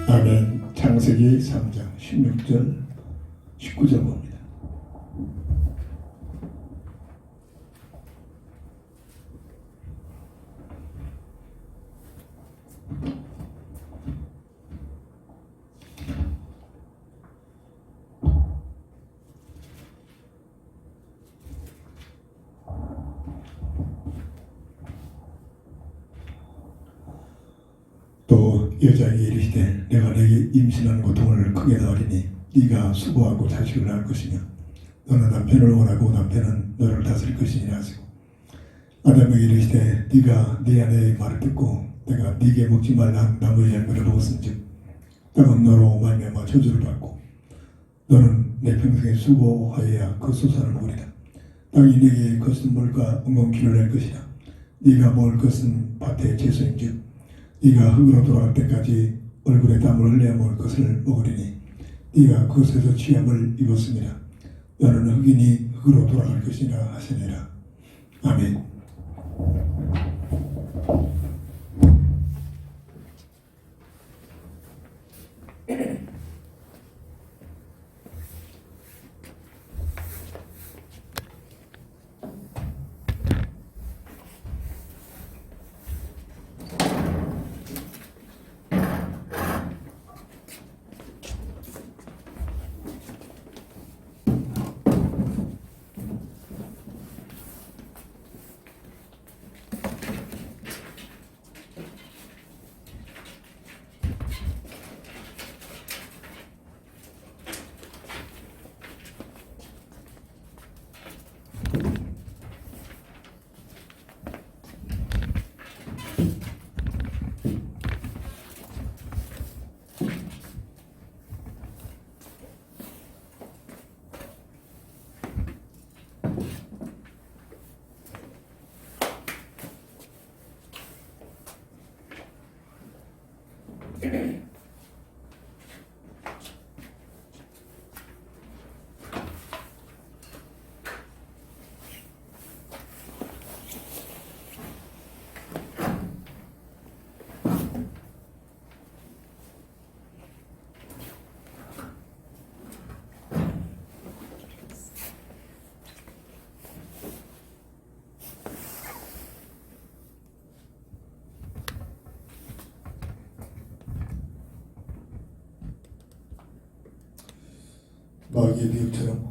아멘. 창세기 3장 16절 19절 봅니다. 또 여자에게 이르시되 내가 내게 임신한 고통을 크게 더하리니 네가 수고하고 자식을 낳을 것이며 너는 남편을 원하고 남편은 너를 다스릴 것이니라 하시고 아담에게 이르시되 네가 네 아내의 말을 듣고 내가 네게 먹지 말라 한 나무의 열매를 먹었은즉 땅은 너로 말미암아 저주를 받고 너는 내 평생에 수고하여야 그 소산을 먹으리라. 땅이 네게 거스른 물과 엉겅퀴를 낼 것이라. 네가 먹을 것은 밭의 채소인즉 네가 흙으로 돌아갈 때까지 얼굴에 땀을 흘려야 먹을 것을 먹으리니 네가 그것에서 취함을 입었습니다. 너는 흙이니 흙으로 돌아갈 것이라 하시니라. 아멘. 마귀의 비유처럼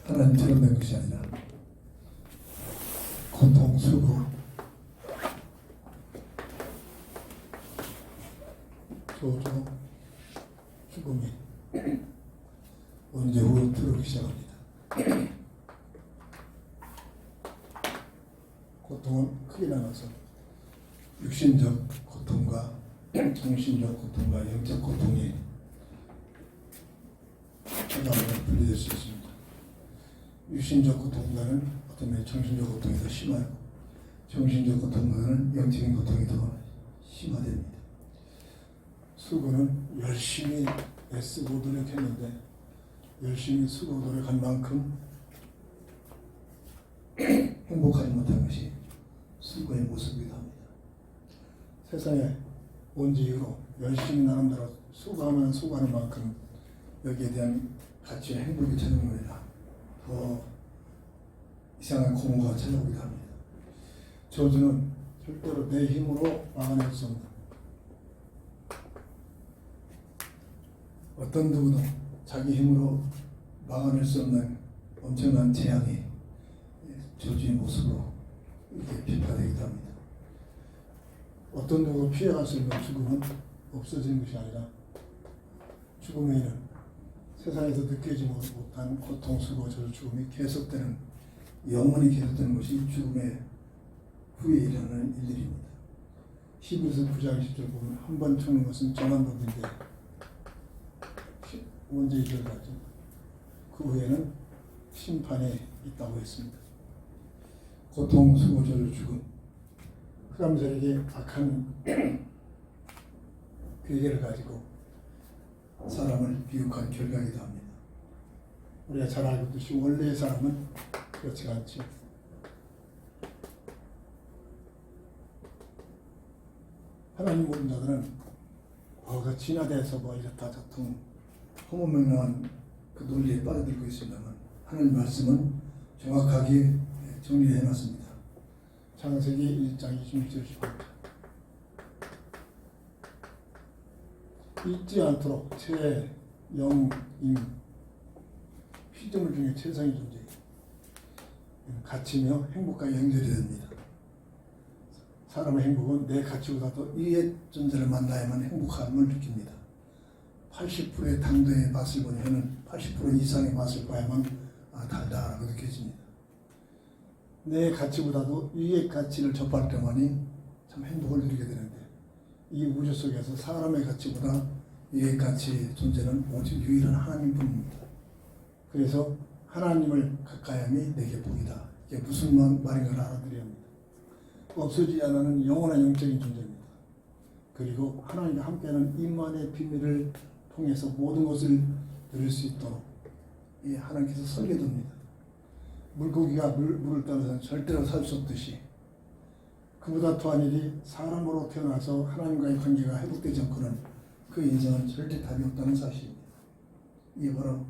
하나님처럼 된 것이 아니라 고통, 수고, 조조, 죽음이 언제 후 들어오기 시작합니다. 고통은 크게 나눠서 육신적 고통과 정신적 고통과 영적 고통이 하나로 분리될 수 있습니다. 육신적 고통보다는 어떤 면에 정신적 고통이 더 심하고 정신적 고통보다는 영적인 고통이 더 심화됩니다. 수고는 열심히 애쓰고 노력했는데 열심히 수고 노력한 만큼 행복하지 못한 것이 수고의 모습이기도 합니다. 세상에 온 지 이후로 열심히 나름대로 수고하면 수고하는 만큼 여기에 대한 가치와 행복이 찾아오는 것이라 더 이상한 공허가 찾아오기도 합니다. 저주는 절대로 내 힘으로 막아낼 수 없는, 어떤 누구도 자기 힘으로 막아낼 수 없는 엄청난 재앙이 저주의 모습으로 이렇게 비판되기도 합니다. 어떤 누구도 피해갈 수 있는 죽음은 없어지는 것이 아니라 죽음에는 세상에서 느끼지 못한 고통, 수고, 저주, 죽음이 계속되는, 영원히 계속되는 것이 죽음의 후에 일어나는 일들입니다. 히브리서 9장 10절 보면 한 번 죽는 것은 정한 법인데 언제 이별하죠? 그 후에는 심판이 있다고 했습니다. 고통, 수고, 저주, 죽음, 흑암세력이 악한 괴계를 가지고 사람을 비육한 결과이기도 합니다. 우리가 잘 알고 있듯이 원래의 사람은 그렇지 않죠. 하나님 모든 자들은 그 진화돼서 이렇다 저통 허무맹랑한 그 논리에 빠져들고 있습니다만 하나님 말씀은 정확하게 정리해 놨습니다. 창세기 1장 26절 18절 잊지 않도록 체, 영, 임, 피조물 중에 최상의 존재, 가치며 행복과 연결이 됩니다. 사람의 행복은 내 가치보다도 위의 존재를 만나야만 행복함을 느낍니다. 80%의 당도의 맛을 보니 저는 80% 이상의 맛을 봐야만 달다라고 느껴집니다. 내 가치보다도 위의 가치를 접할 때만이 참 행복을 누리게 되는데 이 우주 속에서 사람의 가치보다 위의 가치의 존재는 오직 유일한 하나님뿐입니다. 그래서 하나님을 가까이 함이 내게 복이다. 이게 무슨 말인가를 알아들여야 합니다. 없어지지 않는 영원한 영적인 존재입니다. 그리고 하나님과 함께하는 임만의 비밀을 통해서 모든 것을 누릴 수 있도록 하나님께서 설계됩니다. 물고기가 물을 따라서는 절대로 살 수 없듯이 그보다 더한 일이 사람으로 태어나서 하나님과의 관계가 회복되지 않고는 그 인생은 절대 답이 없다는 사실입니다. 이게 바로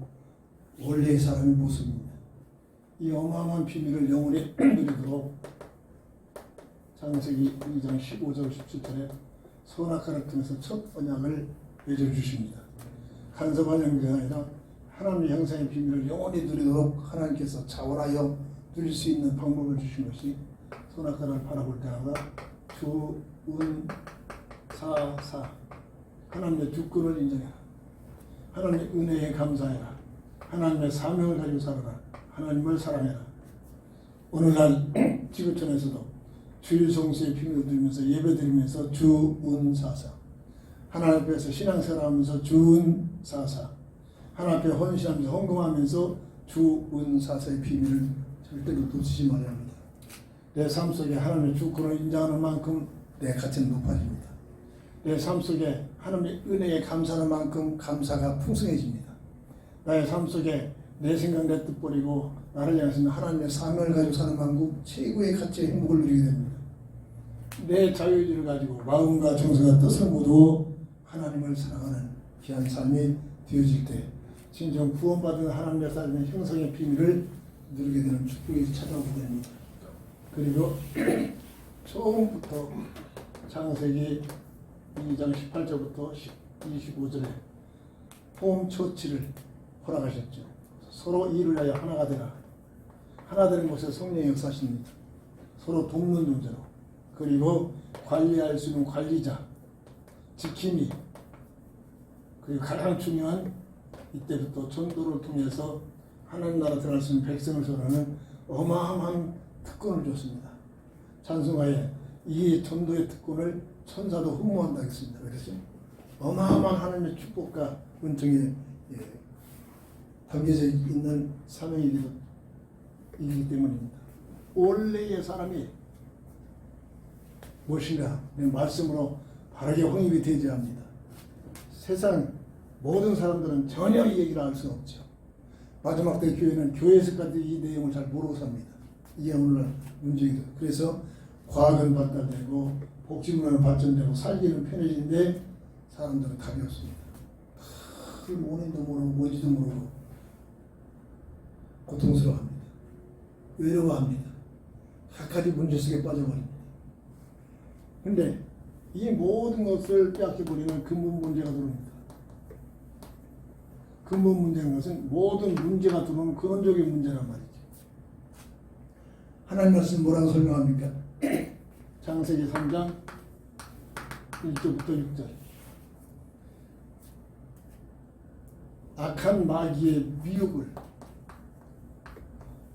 원래의 사람의 모습입니다. 이 어마어마한 비밀을 영원히 누리도록 창세기 2장 15절 17절에 선악과를 통해서 첫 언약을 맺어주십니다. 간섭한 영계가 아니라 하나님의 형상의 비밀을 영원히 누리도록 하나님께서 자원하여 누릴 수 있는 방법을 주신 것이 선악과를 바라볼 때마다 주, 운, 사, 사 하나님의 주권을 인정해라. 하나님의 은혜에 감사해라. 하나님의 사명을 가지고 살아라. 하나님을 사랑해라. 오늘날 지구촌에서도 주일 성수의 비밀을 누리면서 예배드리면서 주, 운, 사사 하나님 앞에서 신앙생활하면서 주, 운, 사사 하나님 앞에 헌신하면서 헌금하면서 주, 운, 사사의 비밀을 절대로 놓치지 말아야 합니다. 내 삶 속에 하나님의 주권을 인정하는 만큼 내 가치는 높아집니다. 내 삶 속에 하나님의 은혜에 감사하는 만큼 감사가 풍성해집니다. 나의 삶 속에 내 생각 내 뜻 버리고 나를 향해서 하나님의 사명을 가지고 사는 만큼 최고의 가치의 행복을 누리게 됩니다. 내 자유의지를 가지고 마음과 정성과 뜻을 모두 하나님을 사랑하는 귀한 삶이 되어질 때 진정 구원받은 하나님의 삶의 형성의 비밀을 누리게 되는 축복이 찾아오게 됩니다. 그리고 처음부터 창세기 2장 18절부터 25절에 폼 초치를 허락하셨죠. 서로 이를 하여 하나가 되라. 하나 되는 곳에 성령의 역사십니다. 서로 돕는 존재로. 그리고 관리할 수 있는 관리자, 지킴이. 그리고 가장 중요한 이때부터 전도를 통해서 하나님 나라 들어갈 수 있는 백성을 전하는 어마어마한 특권을 줬습니다. 찬송하에 이 전도의 특권을 천사도 흠모한다 했습니다. 그래서 어마어마한 하나님의 축복과 은총에 담겨져 있는 사명이기 때문입니다. 원래의 사람이 무엇인가 말씀으로 바르게 확립이 되어야 합니다. 세상 모든 사람들은 전혀 이 얘기를 알 수 없죠. 마지막 때 교회는 교회에서까지 이 내용을 잘 모르고 삽니다. 이게 오늘 문제이죠. 그래서 과학은 발달되고 복지문화는 발전되고 살기는 편해진데 사람들은 답이 없습니다. 그 원인도 모르고 뭔지도 모르고 고통스러워합니다. 외로워합니다. 각가지 문제 속에 빠져버립니다. 근데 이 모든 것을 빼앗겨버리는 근본 문제가 들어옵니다. 근본 문제는 것은 모든 문제가 들어오는 근원적인 문제란 말이죠. 하나님 말씀 뭐라고 설명합니까? 창세기 3장 1절부터 6절. 악한 마귀의 미혹을,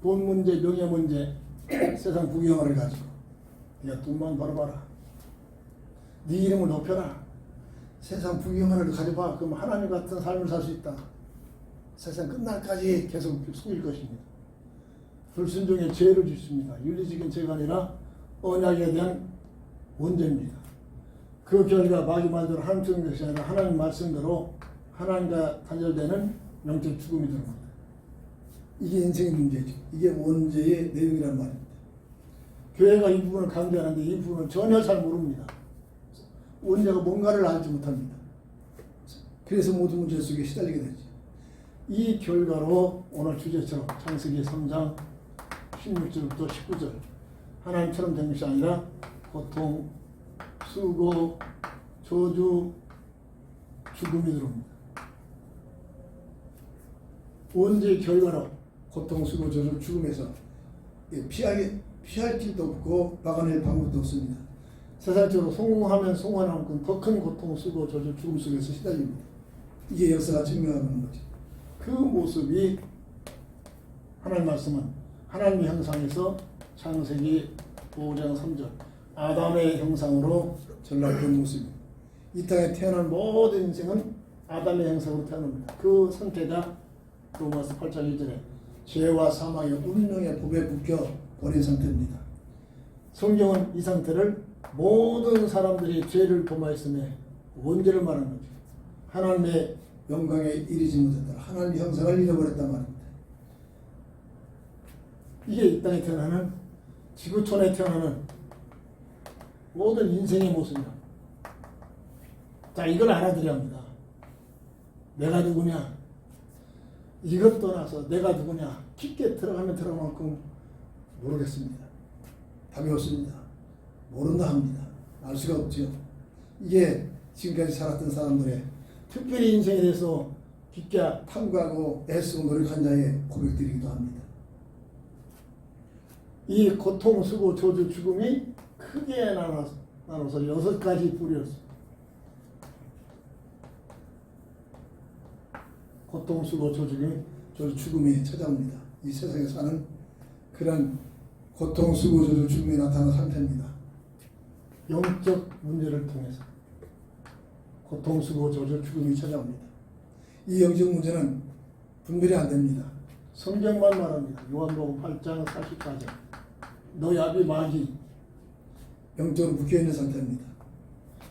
돈 문제, 명예 문제, 세상 부경화를 가지고 야 돈만 벌어봐라, 네 이름을 높여라, 세상 부경화를 가져봐. 그럼 하나님 같은 삶을 살 수 있다. 세상 끝날까지 계속 속일 것입니다. 불순종의 죄를 짓습니다. 윤리적인 죄가 아니라 언약에 대한 원죄입니다. 그 결과 마귀 말대로 하나님 주는 것이 아니라 하나님 말씀대로 하나님과 단절되는 영적 죽음이 들어옵니다. 이게 인생의 문제죠. 이게 원죄의 내용이란 말입니다. 교회가 이 부분을 강조하는데 이 부분은 전혀 잘 모릅니다. 원죄가 뭔가를 알지 못합니다. 그래서 모든 문제 속에 시달리게 되죠. 이 결과로 오늘 주제처럼 창세기 3장 16절부터 19절 하나님처럼 된 것이 아니라 고통, 수고, 저주, 죽음이 들어옵니다. 원죄의 결과로 고통, 수고, 저주, 죽음에서 피할 길도 없고 막아낼 방법도 없습니다. 세상적으로 성공하면 성공하는 만큼 더 큰 고통, 수고, 저주, 죽음 속에서 시달립니다. 이게 역사가 증명하는 거죠. 그 모습이 하나님 말씀은 하나님의 형상에서 창세기 5장 3절 아담의 형상으로 전락된 모습입니다. 이 땅에 태어난 모든 인생은 아담의 형상으로 태어납니다. 그 상태가 로마서 8장 1절에 죄와 사망의 운명의 법에 묶여 버린 상태입니다. 성경은 이 상태를 모든 사람들이 죄를 범하였음에 원죄를 말하는 거죠. 하나님의 영광에 이르지 못했다. 하나님의 형상을 잃어버렸단 말입니다. 이게 이 땅에 태어나는 지구촌에 태어나는 모든 인생의 모습이야. 자, 이걸 알아들여야 합니다. 내가 누구냐? 이것 떠나서 내가 누구냐? 깊게 들어가면 들어갈 만큼 모르겠습니다. 답이 없습니다. 모른다 합니다. 알 수가 없죠. 이게 지금까지 살았던 사람들의 특별히 인생에 대해서 깊게 탐구하고 애쓰고 노력한 자의 고백들이기도 합니다. 이 고통, 수고, 저주, 죽음이 크게 나눠서 6가지 부류였습니다. 고통, 수고, 저주, 죽음이 찾아옵니다. 이 세상에 사는 그런 고통, 수고, 저주, 죽음이 나타나는 상태입니다. 영적 문제를 통해서 고통, 수고, 저주, 죽음이 찾아옵니다. 이 영적 문제는 분별이 안 됩니다. 성경만 말합니다. 요한복음 8장 44절 너희 아비 마귀 영적으로 묶여있는 상태입니다.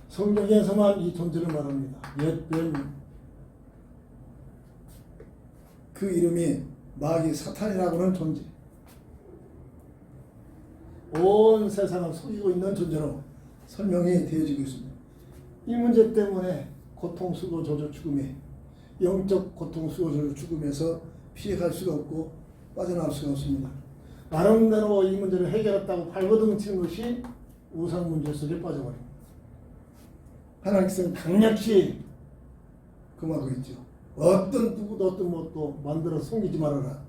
성경에서만 이 존재를 말합니다. 옛 뱀, 그 이름이 마귀 사탄이라고 하는 존재, 온 세상을 속이고 있는 존재로 설명이 되어지고 있습니다. 이 문제 때문에 고통, 수고, 저주, 죽음에 영적 고통, 수고, 저주, 죽음에서 피해갈 수가 없고 빠져나올 수가 없습니다. 나름대로 이 문제를 해결했다고 발버둥 치는 것이 우상 문제 속에 빠져버립니다. 하나님께서는 강력히 금하고 있죠. 어떤 누구도 어떤 것도 만들어 섬기지 말아라.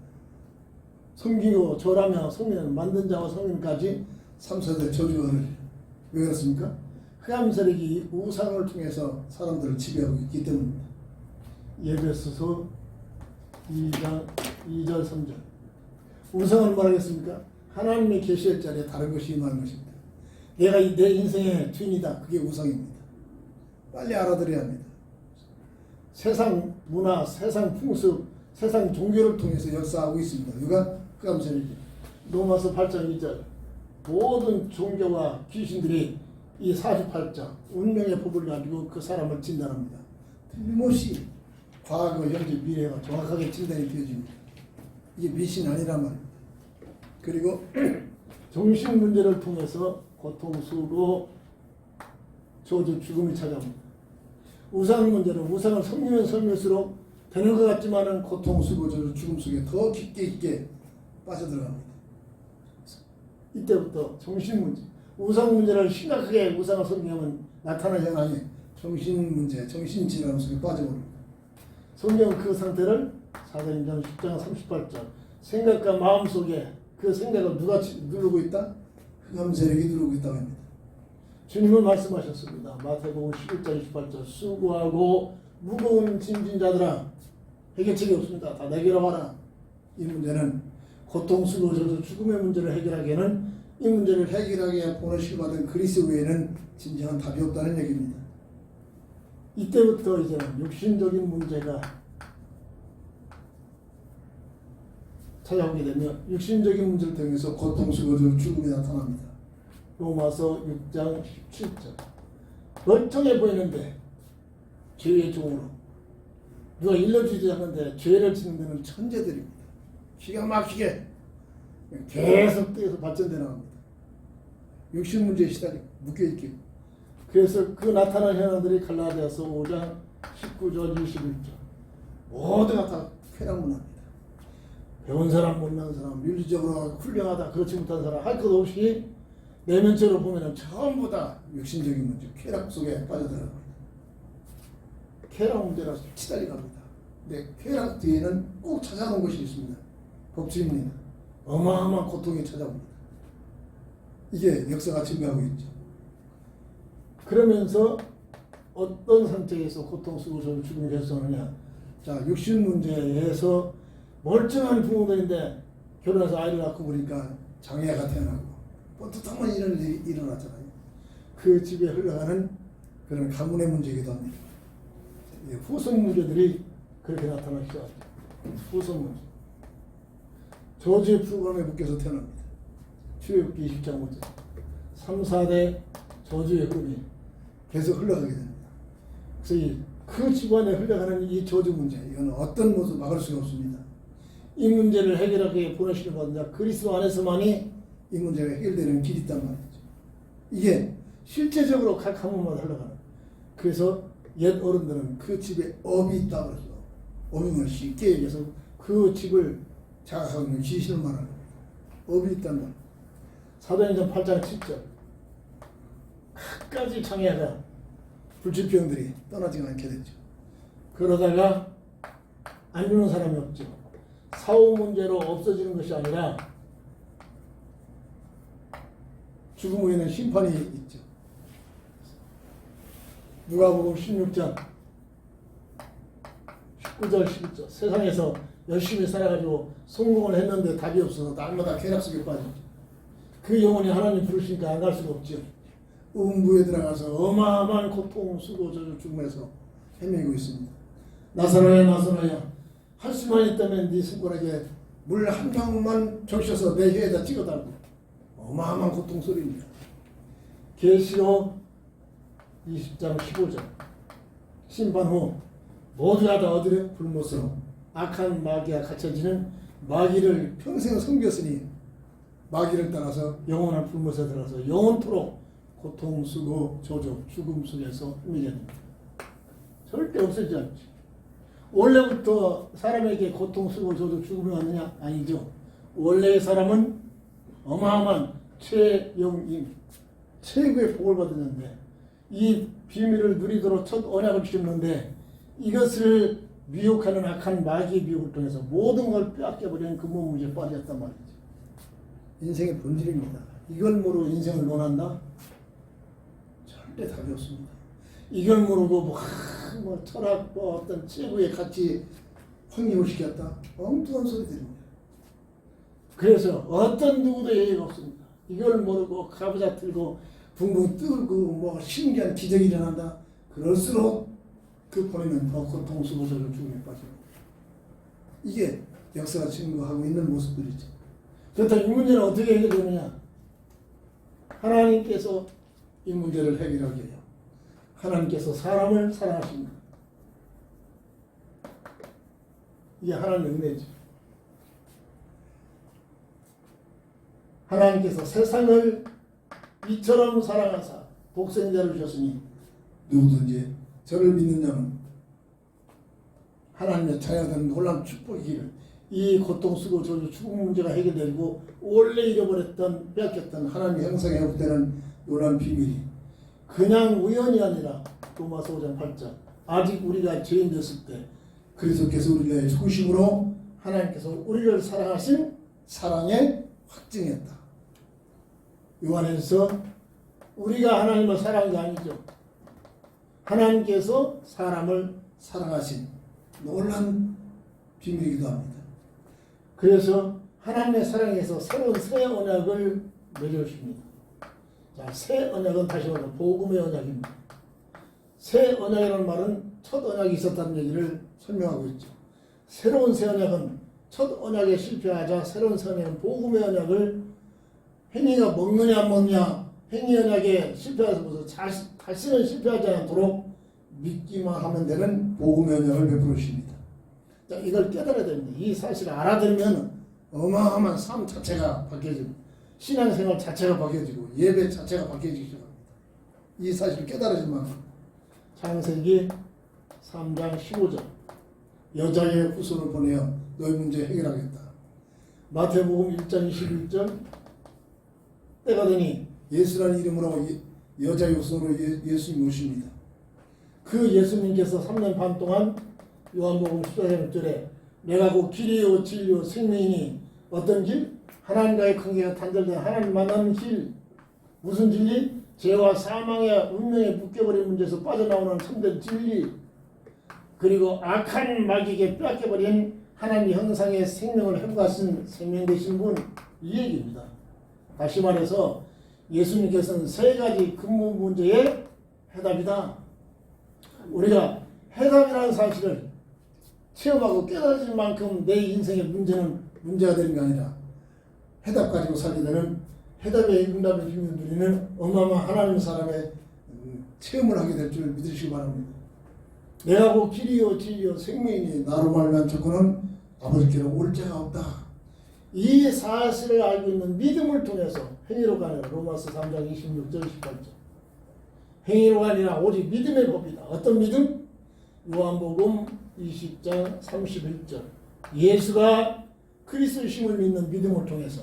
섬기고 절하며 섬기는 만든 자와 섬김까지 3세대 저주를. 왜 그렇습니까? 흑암 세력이 우상을 통해서 사람들을 지배하고 있기 때문입니다. 에베소서 2장 2절 3절. 우상은 뭐라겠습니까? 하나님이 계시할 자리에 다른 것이 임하는 것입니다. 내가 내 인생의 주인이다. 그게 우상입니다. 빨리 알아들어야 합니다. 세상 문화, 세상 풍습, 세상 종교를 통해서 역사하고 있습니다. 누가? 흑암 세력이. 로마서 8장 2절. 모든 종교와 귀신들이 이 48장 운명의 법을 가지고 그 사람을 진단합니다. 틀림없이 과거, 현재, 미래가 정확하게 진단이 되어집니다. 이게 미신 아니란 말입니다. 그리고 정신 문제를 통해서 고통, 수고, 저주, 죽음이 찾아옵니다. 우상 문제는 우상을 섬기면 섬길수록 되는 것 같지만은 고통, 수고, 저주, 죽음 속에 더 깊게 빠져들어갑니다. 이때부터 정신 문제, 우상 문제를 심각하게 우상을 섬기면 나타나는 현상이 정신 문제, 정신 질환 속에 빠져버립니다. 성경은 그 상태를 사도행전 10장 38절 생각과 마음 속에 그 생각을 누가 누르고 있다? 흑암 세력이 누르고 있다고 합니다. 주님은 말씀하셨습니다. 마태복음 11장 28절 수고하고 무거운 짐진 자들아 해결책이 없습니다. 다 내게로 와라. 이 문제는 고통, 수고, 저주, 죽음의 문제를 해결하기에는 이 문제를 해결하기 위해 보내시기 받은 그리스도 외에는 진정한 답이 없다는 얘기입니다. 이때부터 이제는 육신적인 문제가 찾아오게 되면 육신적인 문제를 통해서 고통, 수고, 저주, 죽음이 나타납니다. 로마서 6장 17절 멀쩡해 보이는데 죄의 종으로 누가 일러주지 않는데 죄를 짓는 데는 천재들입니다. 기가 막히게 계속 뛰어서 발전돼 나갑니다. 육신 문제에 시달리고 묶여있게. 그래서 그 나타난 현황들이 갈라디아서 5장 19절 21절 모두가 다 쾌락문화입니다. 배운 사람 못난 사람 윤리적으로 훌륭하다 그렇지 못한 사람 할 것 없이 내면적으로 보면 전부 다 육신적인 문제 쾌락 속에 빠져들어갑니다. 쾌락 문제라서 시달려갑니다. 근데 쾌락 뒤에는 꼭 찾아오는 것이 있습니다. 법주입니다. 어마어마한 고통이 찾아옵니다. 이게 역사가 증거하고 있죠. 그러면서 어떤 상태에서 고통, 수고, 저주, 죽음이 결정하느냐. 자, 육신 문제에서 멀쩡한 부모들인데 결혼해서 아이를 낳고 보니까 장애가 태어나고 뻔듯한 이런 일이 일어났잖아요. 그 집에 흘러가는 그런 가문의 문제이기도 합니다. 후손 문제들이 그렇게 나타나기 시작합니다. 후손 문제. 저주의 프로그램에 묶여서 태어납니다. 출애굽기 20장 5절 3, 4대 저주의 흐름이 계속 흘러가게 됩니다. 그래서 그 집안에 흘러가는 이 저주 문제 이건 어떤 모습 막을 수가 없습니다. 이 문제를 해결하게 보내시는 것은 그리스도 안에서만이 이 문제가 해결되는 길이 있단 말이죠. 이게 실제적으로 각 가문마다 흘러가는. 그래서 옛 어른들은 그 집에 업이 있다고 그래서 업임을 쉽게 얘기해서 그 집을 자각하고 있는 귀신을 말하는 겁니다. 업이 있단 말이에요. 사도행전 8장 7절 끝까지 장애가 불치병들이 떠나지 않게 됐죠. 그러다가 안 주는 사람이 없죠. 사후 문제로 없어지는 것이 아니라 죽음 후에는 심판이 있죠. 누가복음 16장 19절 11절 세상에서 열심히 살아가지고 성공을 했는데 답이 없어서 날마다 쾌락 속에 빠졌죠. 그 영혼이 하나님 부르시니까 안 갈 수가 없죠. 음부에 들어가서 어마어마한 고통, 수고, 저주, 죽음에서 헤매고 있습니다. 나사로야 나사로야 할 수만 있다면 네 손가락에 물 한 방울만 적셔서 내 혀에다 찍어달고 어마어마한 고통 소리입니다. 계시록 20장 15절 심판 후 모두가 다 어디래? 불못으로 악한 마귀가 갇혀지는 마귀를 평생 섬겼으니 마귀를 따라서 영원한 불못에 들어가서 영원토록 고통, 수고, 저주, 죽음 속에서 헤매게 됩니다. 절대 없어지지 않지. 원래부터 사람에게 고통, 수고, 저주, 죽음이 왔느냐? 아니죠. 원래의 사람은 어마어마한 최영임, 최고의 복을 받았는데 이 비밀을 누리도록 첫 언약을 주셨는데 이것을 미혹하는 악한 마귀의 미혹을 통해서 모든 걸 빼앗겨버리는 그 몸무게에 빠졌단 말이죠. 인생의 본질입니다. 이걸 모르고 인생을 논한다? 절대 답이 없습니다. 이걸 모르고 뭐 철학, 뭐 어떤 최고의 가치 확립을 시켰다? 엉뚱한 소리들입니다. 그래서 어떤 누구도 예의가 없습니다. 이걸 모르고 가부좌 틀고 붕붕 뜨고 뭐 신기한 기적이 일어난다? 그럴수록 그 본인은 더 고통스러워서 죽음에 빠집니다. 이게 역사가 증거하고 있는 모습들이죠. 그렇다면 이 문제는 어떻게 해결되느냐? 하나님께서 이 문제를 해결하게 해요. 하나님께서 사람을 사랑하십니다. 이게 하나님의 은혜죠. 하나님께서 세상을 이처럼 사랑하사 독생자를 주셨으니 누구든지 저를 믿는 자는 하나님의 자녀가 되는 놀라운 축복의 길을, 이 고통 쓰고 저주 죽음 문제가 해결되고 원래 잃어버렸던 빼앗겼던 하나님의 형상에 회복되는 놀라운 비밀이 그냥 우연이 아니라 로마서 5장 8절 아직 우리가 죄인 됐을 때 그리스도께서 우리를 죽으심으로 하나님께서 우리를 사랑하신 사랑의 확증이었다. 요한에서 우리가 하나님을 사랑한 게 아니죠. 하나님께서 사람을 사랑하신 놀란 비밀이기도 합니다. 그래서 하나님의 사랑에서 새로운 새 언약을 맺어주십니다. 자, 새 언약은 다시 말하면 복음의 언약입니다. 새 언약이라는 말은 첫 언약이 있었다는 얘기를 설명하고 있죠. 새로운 새 언약은 첫 언약에 실패하자 새로운 새 언약은 복음의 언약을 행위가 먹느냐 안 먹느냐 행위 언약에 실패해서 다시는 실패하지 않도록 믿기만 하면 되는 복음의 언약을 베풀어 주십니다. 자, 이걸 깨달아야 됩니다. 이 사실을 알아들으면 어마어마한 삶 자체가 바뀌어지고 신앙생활 자체가 바뀌어지고 예배 자체가 바뀌어지기 시작합니다. 이 사실을 깨달아질 만큼 창세기 3장 15절 여자의 후손을 보내어 너희 문제 해결하겠다. 마태복음 1장 21절 때가 되니 예수라는 이름으로 여자의 후손으로 예수님 오십니다. 그 예수님께서 3년 반 동안 요한복음 14장 6절에 내가 곧 길이요 진리요 생명이니 어떤 길? 하나님과의 관계가 단절된 하나님 만나는 길. 무슨 진리? 죄와 사망의 운명에 묶여버린 문제에서 빠져나오는 참된 진리. 그리고 악한 마귀에게 빼앗겨버린 하나님 형상의 생명을 회복하신 생명 되신 분. 이 얘기입니다. 다시 말해서 예수님께서는 세 가지 근본 문제의 해답이다. 우리가 해답이라는 사실을 체험하고 깨달을 만큼 내 인생의 문제는 문제가 되는 게 아니라 해답 가지고 살게 되는 해답의 응답의 비밀을 누리는 어마어마한 하나님 사람의 체험을 하게 될 줄 믿으시기 바랍니다. 내가 곧 길이요 진리요 생명이니 나로 말미암은 조건은 아버지께로 올 자가 없다. 이 사실을 알고 있는 믿음을 통해서 행위로가 아니라 로마서 3장 26절 28절 행위로가 아니라 오직 믿음의 법이다. 어떤 믿음? 요한복음 20장 31절 예수가 그리스도심을 믿는 믿음을 통해서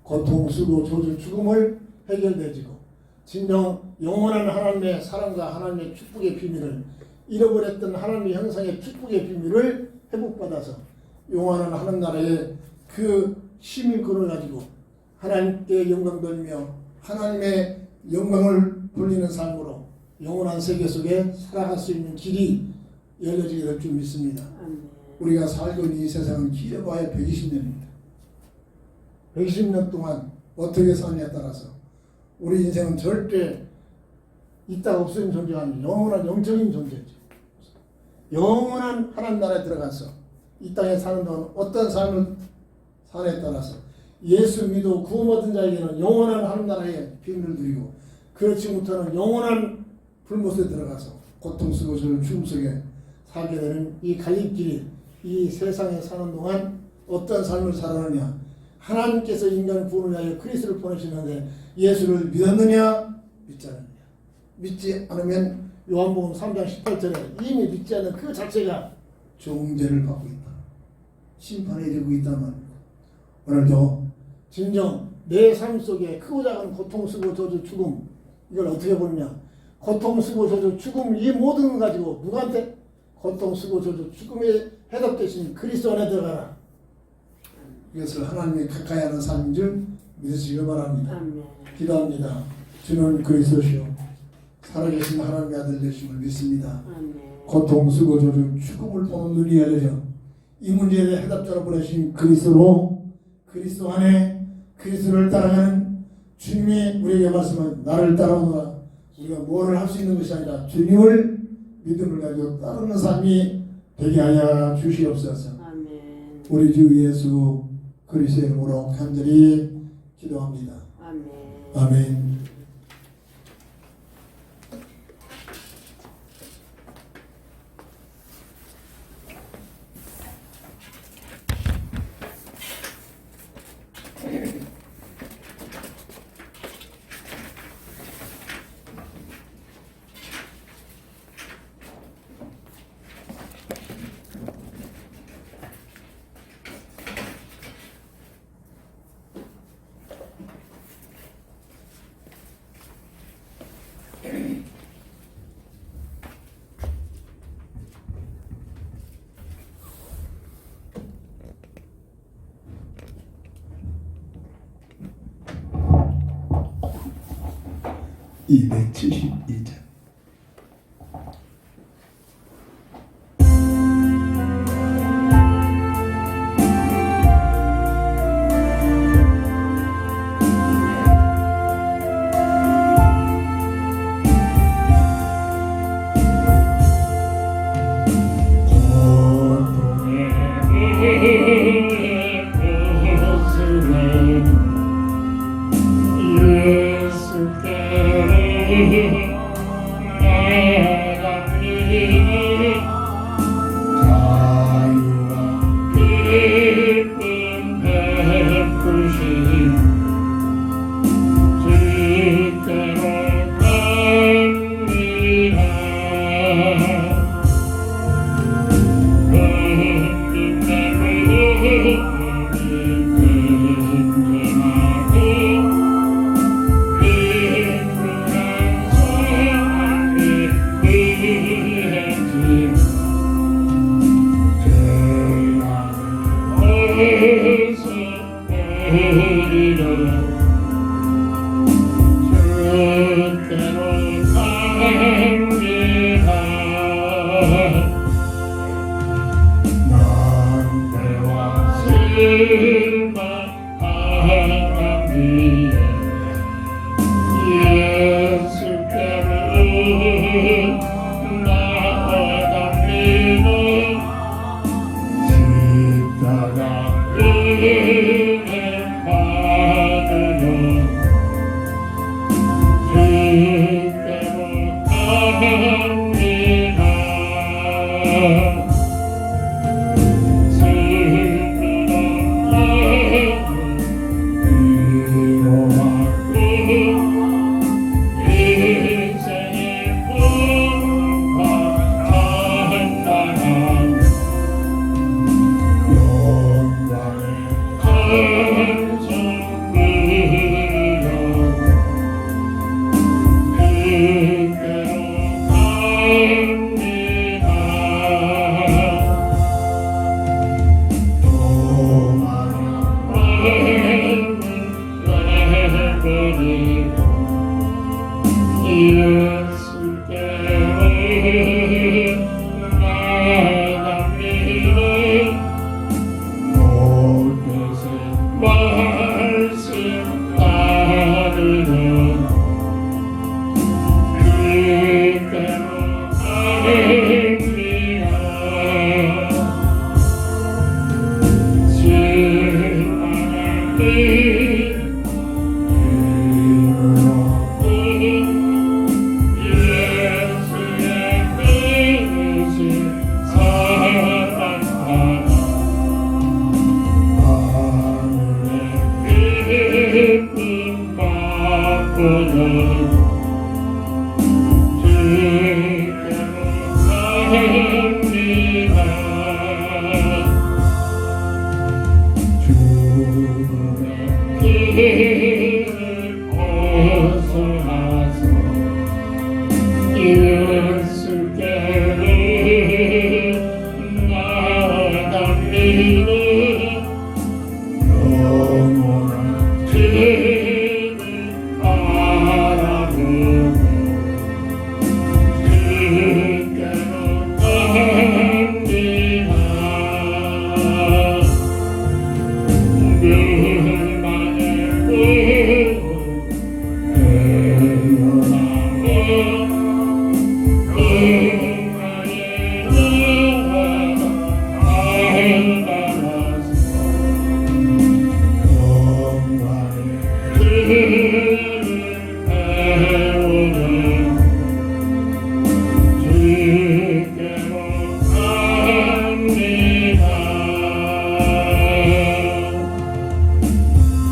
고통, 수고, 저주, 죽음을 해결되지고 진정 영원한 하나님의 사랑과 하나님의 축복의 비밀을 잃어버렸던 하나님의 형상의 축복의 비밀을 회복받아서 영원한 하나님 나라의 그 시민권을 가지고 하나님께 영광 돌리며 하나님의 영광을 돌리는 삶으로 영원한 세계 속에 살아갈 수 있는 길이 열려지게 될 줄 믿습니다. 우리가 살고 있는 이 세상은 길어봐야 120년입니다. 120년 동안 어떻게 사느냐에 따라서 우리 인생은 절대 있다가 없어진 존재가 아니고 영원한 영적인 존재죠. 영원한 하나님 나라에 들어가서 이 땅에 사는 동안 어떤 삶을 사느냐에 따라서 예수 믿어 구원 얻은 자에게는 영원한 하나님 나라의 비밀을 누리고 그렇지 못하는 영원한 불못에 들어가서 고통 쓰고 죽음 속에 살게 되는 이 갈림길이 이 세상에 사는 동안 어떤 삶을 살았느냐 하나님께서 인간을 구원을 위하여 그리스도를 보내시는데 예수를 믿었느냐 믿지 않느냐 믿지 않으면 요한복음 3장 18절에 이미 믿지 않는 그 자체가 종죄를 받고 있다. 심판에 이르고 있단 말입니다. 오늘도 진정 내 삶 속에 크고 작은 고통 쓰고 저주 죽음 이걸 어떻게 보느냐 고통 쓰고 저주 죽음 이 모든 걸 가지고 누구한테? 고통, 수고, 저주, 죽음의 해답 대신 그리스도 안에 들어가라. 이것을 하나님이 가까이 하는 삶인 줄 믿으시길 바랍니다. 아멘. 기도합니다. 주는 그리스도시요 살아계신 하나님의 아들 되심을 믿습니다. 아멘. 고통, 수고, 저주, 죽음을 보는 눈이 열려져 이 문제에 대해 해답자로 보내신 그리스도로 그리스도 안에 그리스도를 따라가는 주님이 우리에게 말씀한 나를 따라오너라. 우리가 뭐를 할 수 있는 것이 아니라 주님을 믿음을 가지고 따르는 삶이 되게 하여 주시옵소서. 아멘. 우리 주 예수 그리스도의 이름으로 간절히 기도합니다. 아멘. 아멘. (272)